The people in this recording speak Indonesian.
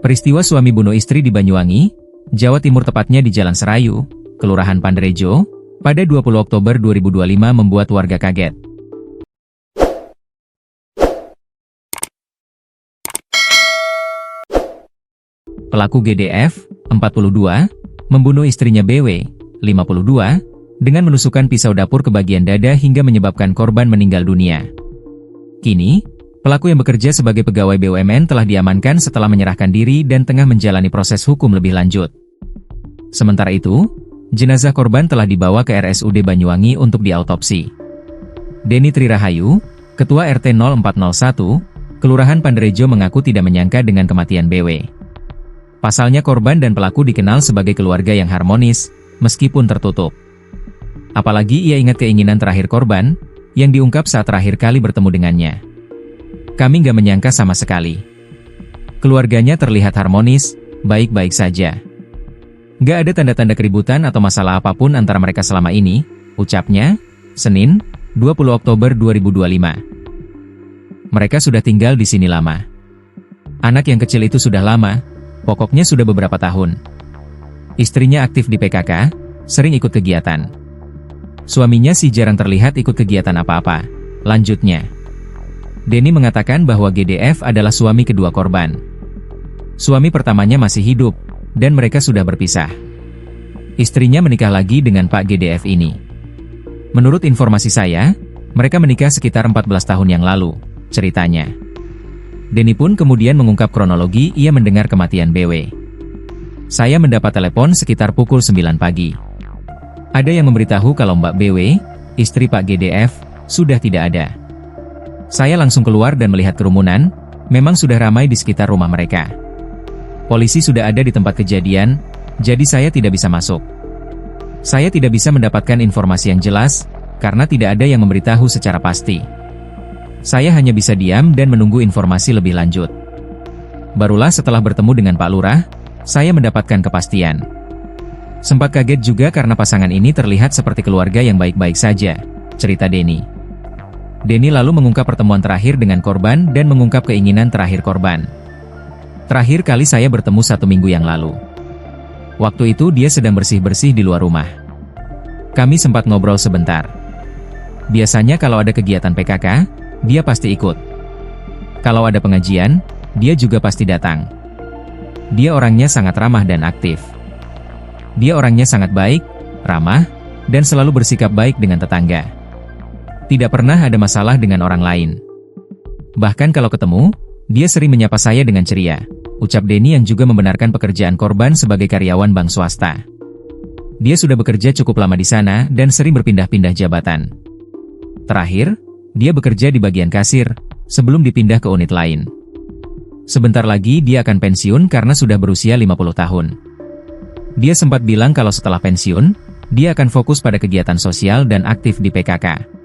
Peristiwa suami bunuh istri di Banyuwangi, Jawa Timur tepatnya di Jalan Serayu, Kelurahan Panderejo, pada 20 Oktober 2025 membuat warga kaget. Pelaku GDF, 42, membunuh istrinya BW, 52, dengan menusukkan pisau dapur ke bagian dada hingga menyebabkan korban meninggal dunia. Kini, pelaku yang bekerja sebagai pegawai BUMN telah diamankan setelah menyerahkan diri dan tengah menjalani proses hukum lebih lanjut. Sementara itu, jenazah korban telah dibawa ke RSUD Banyuwangi untuk diautopsi. Deni Trirahayu, Ketua RT 0401, Kelurahan Panderejo mengaku tidak menyangka dengan kematian BW. Pasalnya korban dan pelaku dikenal sebagai keluarga yang harmonis, meskipun tertutup. Apalagi ia ingat keinginan terakhir korban, yang diungkap saat terakhir kali bertemu dengannya. Kami nggak menyangka sama sekali. Keluarganya terlihat harmonis, baik-baik saja. Nggak ada tanda-tanda keributan atau masalah apapun antara mereka selama ini, ucapnya, Senin, 20 Oktober 2025. Mereka sudah tinggal di sini lama. Anak yang kecil itu sudah lama, pokoknya sudah beberapa tahun. Istrinya aktif di PKK, sering ikut kegiatan. Suaminya sih jarang terlihat ikut kegiatan apa-apa, lanjutnya. Deni mengatakan bahwa GDF adalah suami kedua korban. Suami pertamanya masih hidup, dan mereka sudah berpisah. Istrinya menikah lagi dengan Pak GDF ini. Menurut informasi saya, mereka menikah sekitar 14 tahun yang lalu, ceritanya. Deni pun kemudian mengungkap kronologi ia mendengar kematian BW. Saya mendapat telepon sekitar pukul 9 pagi. Ada yang memberitahu kalau Mbak BW, istri Pak GDF, sudah tidak ada. Saya langsung keluar dan melihat kerumunan, memang sudah ramai di sekitar rumah mereka. Polisi sudah ada di tempat kejadian, jadi saya tidak bisa masuk. Saya tidak bisa mendapatkan informasi yang jelas, karena tidak ada yang memberitahu secara pasti. Saya hanya bisa diam dan menunggu informasi lebih lanjut. Barulah setelah bertemu dengan Pak Lurah, saya mendapatkan kepastian. Sempat kaget juga karena pasangan ini terlihat seperti keluarga yang baik-baik saja, cerita Deni. Deni lalu mengungkap pertemuan terakhir dengan korban dan mengungkap keinginan terakhir korban. Terakhir kali saya bertemu 1 minggu yang lalu. Waktu itu dia sedang bersih-bersih di luar rumah. Kami sempat ngobrol sebentar. Biasanya kalau ada kegiatan PKK, dia pasti ikut. Kalau ada pengajian, dia juga pasti datang. Dia orangnya sangat ramah dan aktif. Dia orangnya sangat baik, ramah, dan selalu bersikap baik dengan tetangga. Tidak pernah ada masalah dengan orang lain. Bahkan kalau ketemu, dia sering menyapa saya dengan ceria, ucap Deni yang juga membenarkan pekerjaan korban sebagai karyawan bank swasta. Dia sudah bekerja cukup lama di sana dan sering berpindah-pindah jabatan. Terakhir, dia bekerja di bagian kasir, sebelum dipindah ke unit lain. Sebentar lagi dia akan pensiun karena sudah berusia 50 tahun. Dia sempat bilang kalau setelah pensiun, dia akan fokus pada kegiatan sosial dan aktif di PKK.